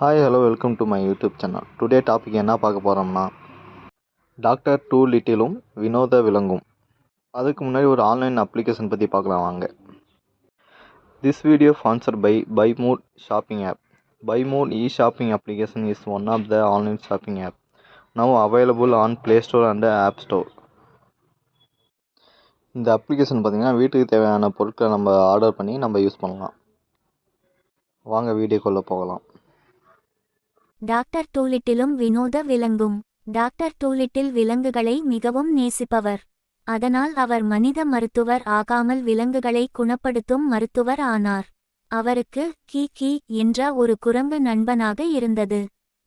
Hi hello welcome to my YouTube channel. Today topic என்ன பார்க்க போகிறோம்னா டாக்டர் டூ லிட்டிலும் வினோத விலங்கும். அதுக்கு முன்னாடி ஒரு ஆன்லைன் அப்ளிகேஷன் பற்றி பார்க்கலாம் வாங்க. திஸ் வீடியோ ஸ்பான்சர்ட் பை பைமோட் ஷாப்பிங் ஆப். பைமோட் e shopping application is one of the online shopping app now available on Play Store and App Store. இந்த அப்ளிகேஷன் பார்த்திங்கன்னா வீட்டுக்கு தேவையான பொருட்களை நம்ம ஆர்டர் பண்ணி நம்ம யூஸ் பண்ணலாம். வாங்க வீடியோக்குள்ளே போகலாம். டாக்டர் டூலிட்டிலும் வினோத விலங்கும். டாக்டர் டூலிட்டில் விலங்குகளை மிகவும் நேசிப்பவர். அதனால் அவர் மனித மருத்துவர் ஆகாமல் விலங்குகளை குணப்படுத்தும் மருத்துவர் ஆனார். அவருக்கு கீ என்ற ஒரு குரங்கு நண்பனாக இருந்தது.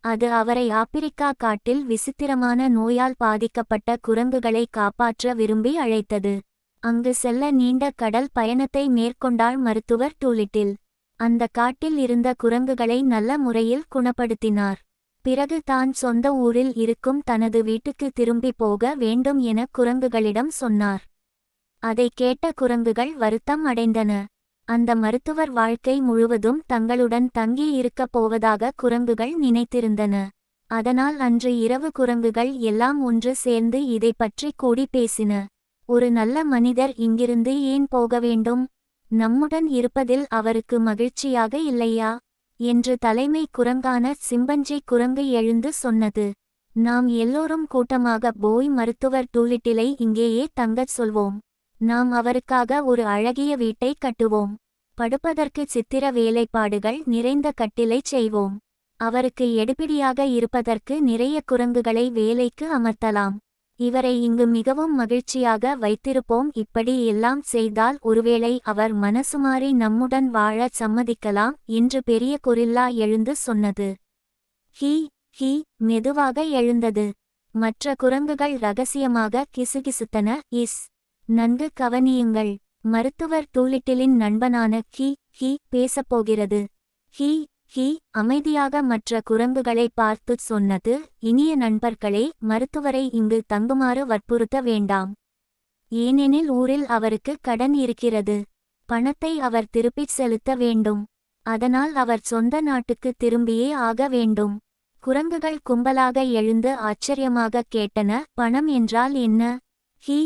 அது அவரை ஆப்பிரிக்கா காட்டில் விசித்திரமான நோயால் பாதிக்கப்பட்ட குரங்குகளை காப்பாற்ற விரும்பி அழைத்தது. அங்கு செல்ல நீண்ட கடல் பயணத்தை மேற்கொண்டாள் மருத்துவர் டூலிட்டில். அந்த காட்டில் இருந்த குரங்குகளை நல்ல முறையில் குணப்படுத்தினார். பிறகு தான் சொந்த ஊரில் இருக்கும் தனது வீட்டுக்கு திரும்பி போக வேண்டும் என குரங்குகளிடம் சொன்னார். அதை கேட்ட குரங்குகள் வருத்தம் அடைந்தன. அந்த மருத்துவர் வாழ்க்கை முழுவதும் தங்களுடன் தங்கி இருக்கப் போவதாக குரங்குகள் நினைத்திருந்தன. அதனால் அன்று இரவு குரங்குகள் எல்லாம் ஒன்று சேர்ந்து இதை பற்றி கூடி பேசின. ஒரு நல்ல மனிதர் இங்கிருந்து ஏன் போக வேண்டும்? நம்முடன் இருப்பதில் அவருக்கு மகிழ்ச்சியாக இல்லையா என்று தலைமை குரங்கான சிம்பன்ஜி குரங்கு எழுந்து சொன்னது. நாம் எல்லோரும் கூட்டமாக போய் மருத்துவர் டூலிட்டிலை இங்கேயே தங்கச் சொல்வோம். நாம் அவருக்காக ஒரு அழகிய வீட்டை கட்டுவோம். படுப்பதற்கு சித்திர வேலைப்பாடுகள் நிறைந்த கட்டிலை செய்வோம். அவருக்கு எடுபிடியாக இருப்பதற்கு நிறைய குரங்குகளை வேலைக்கு அமர்த்தலாம். இவரை இங்கு மிகவும் மகிழ்ச்சியாக வைத்திருப்போம். இப்படி எல்லாம் செய்தால் ஒருவேளை அவர் மனசுமாறி நம்முடன் வாழ சம்மதிக்கலாம் என்று பெரிய கொரில்லா எழுந்து சொன்னது. ஹீ மெதுவாக எழுந்தது. மற்ற குரங்குகள் ரகசியமாக கிசுகிசுத்தன. நன்கு கவனியுங்கள், மருத்துவர் டூலிட்டிலின் நண்பனான கீ பேசப்போகிறது. ஹீ அமைதியாக மற்ற குரங்குகளை பார்த்து சொன்னது. இனிய நண்பர்களே, மருத்துவரை இங்கு தங்குமாறு வற்புறுத்த வேண்டாம். ஏனெனில் ஊரில் அவருக்கு கடன் இருக்கிறது. பணத்தை அவர் திருப்பிச் செலுத்த வேண்டும். அதனால் அவர் சொந்த நாட்டுக்கு திரும்பியே ஆக வேண்டும். குரங்குகள் கும்பலாக எழுந்து ஆச்சரியமாக கேட்டன. பணம் என்றால் என்ன? ஹீ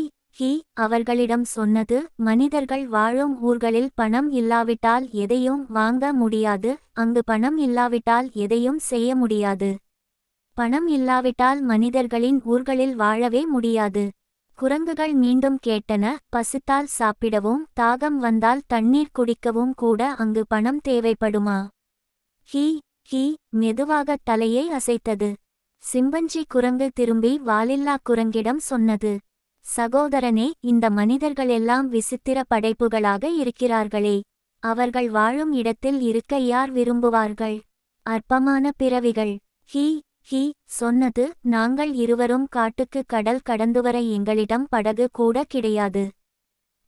அவர்களிடம் சொன்னது. மனிதர்கள் வாழும் ஊர்களில் பணம் இல்லாவிட்டால் எதையும் வாங்க முடியாது. அங்கு பணம் இல்லாவிட்டால் எதையும் செய்ய முடியாது. பணம் இல்லாவிட்டால் மனிதர்களின் ஊர்களில் வாழவே முடியாது. குரங்குகள் மீண்டும் கேட்டன. பசித்தால் சாப்பிடவும் தாகம் வந்தால் தண்ணீர் குடிக்கவும் கூட அங்கு பணம் தேவைப்படுமா? ஹீ மெதுவாக தலையை அசைத்தது. சிம்பன்ஜி குரங்கு திரும்பி வாலில்லா குரங்கிடம் சொன்னது. சகோதரனே, இந்த மனிதர்களெல்லாம் விசித்திர படைப்புகளாக இருக்கிறார்களே. அவர்கள் வாழும் இடத்தில் இருக்க யார் விரும்புவார்கள்? அற்பமான பிறவிகள். ஹீ சொன்னது. நாங்கள் இருவரும் காட்டுக்கு கடல் கடந்துவர எங்களிடம் படகு கூட கிடையாது.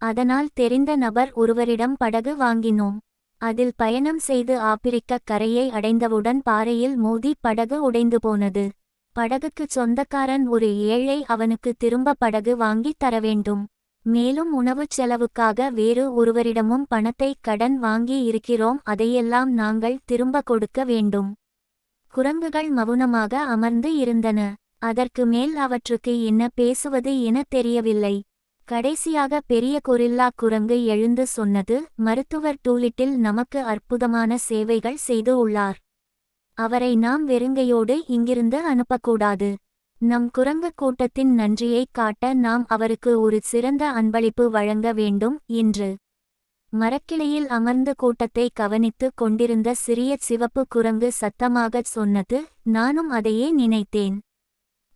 அதனால் தெரிந்த நபர் ஒருவரிடம் படகு வாங்கினோம். அதில் பயணம் செய்து ஆப்பிரிக்க கரையை அடைந்தவுடன் பாறையில் மோதி படகு உடைந்து போனது. படகுக்குச் சொந்தக்காரன் ஒரு ஏழை. அவனுக்கு திரும்ப படகு வாங்கி தரவேண்டும். மேலும் உணவுச் செலவுக்காக வேறு ஒருவரிடமும் பணத்தை கடன் வாங்கி இருக்கிறோம். அதையெல்லாம் நாங்கள் திரும்ப கொடுக்க வேண்டும். குரங்குகள் மௌனமாக அமர்ந்து இருந்தன. அதற்கு மேல் அவற்றுக்கு என்ன பேசுவது என தெரியவில்லை. கடைசியாக பெரிய கொரில்லா குரங்கு எழுந்து சொன்னது. மருத்துவர் டூலிட்டில் நமக்கு அற்புதமான சேவைகள் செய்து உள்ளார். அவரை நாம் வெறுங்கையோடு இங்கிருந்து அனுப்பக்கூடாது. நம் குரங்கு கூட்டத்தின் நன்றியை காட்ட நாம் அவருக்கு ஒரு சிறந்த அன்பளிப்பு வழங்க வேண்டும் என்று. மரக்கிளையில் அமர்ந்து கூட்டத்தை கவனித்து கொண்டிருந்த சிறிய சிவப்பு குரங்கு சத்தமாகச் சொன்னது. நானும் அதையே நினைத்தேன்.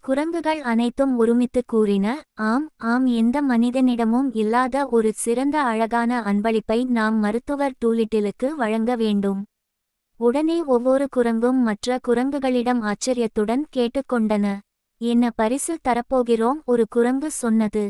குரங்குகள் அனைத்தும் ஒருமித்து கூறின. ஆம் எந்த மனிதனிடமும் இல்லாத ஒரு சிறந்த அழகான அன்பளிப்பை நாம் மருத்துவர் டூலிட்டிலுக்கு வழங்க வேண்டும். உடனே ஒவ்வொரு குரங்கும் மற்ற குரங்குகளிடம் ஆச்சரியத்துடன் கேட்டுக்கொண்டன. என்ன பரிசு தரப்போகிறோம்? ஒரு குரங்கு சொன்னது.